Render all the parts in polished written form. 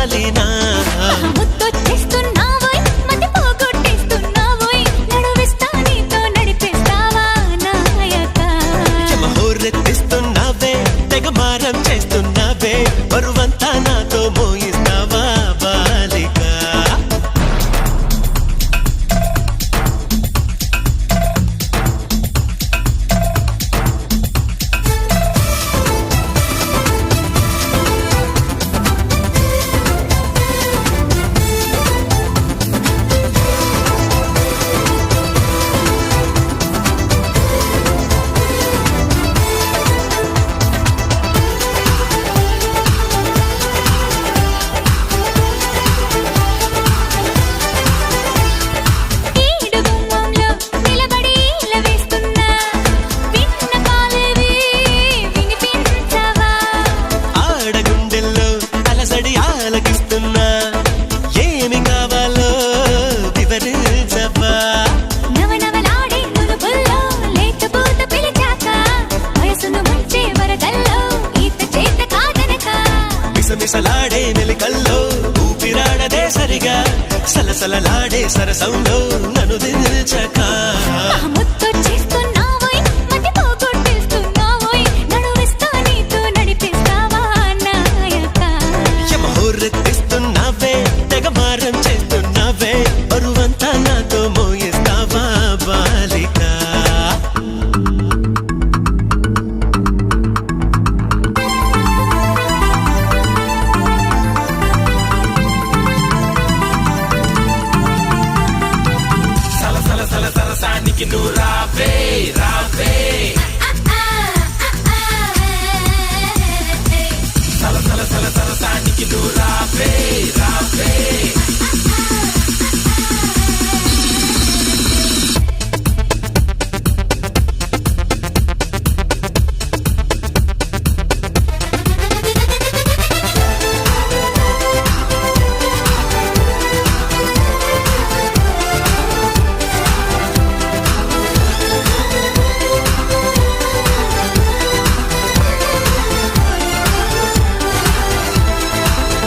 వాలినా ముద్దొచ్చేస్తున్నావోయ్ మతి పోగొట్టేస్తున్నావోయ్ నడువిస్తా నీతో నడిపేస్తావా నాయక హోరెత్తిస్తున్నావే తెగ మారం చేస్తున్నావే బరువంతా నాతో మోయిస్తావా బాలిక ఏమి కావాలో వివరించవా నవనవలాడే నునుపుల్లో లేతపూత పిలిచాక వయసును ముంచే వరదల్లో ఈత చేత కాదనక మిసమిసలాడే మెలికల్లో ఊపిరాడదే సరిగా సలసలలాడే సరసంలో నన్ను దిల్చక ముద్దొచ్చేస్తున్నావోయ్ మతి పోగొట్టేస్తున్నావోయ్ నడువిస్తా నీతో నడిపేస్తావా నాయక హోరెత్తిస్తున్నావే తెగ మారం చేస్తున్నావే బరువంతా నాతో మోయిస్తావా బాలిక సరసానికి నువ్వు రావే రావే సరసానికి నువ్వు రావే రావే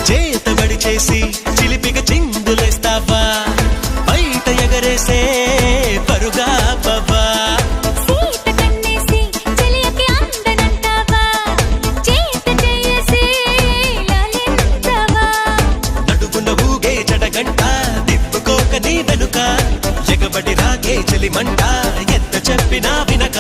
చేతబడి చేసి చిలిపిగా చిందులేస్తావా బయట ఎగరేసే పరుగా పవ్వా సీత కన్నేసి చెలియకి అందనంటావా చేత చేసి లాలించవా నడుపున ఊగే జడగంట తిప్పుకోక నీ వెనుక ఎగబడి రాగే చెలిమంట ఎంత చెప్పినా వినక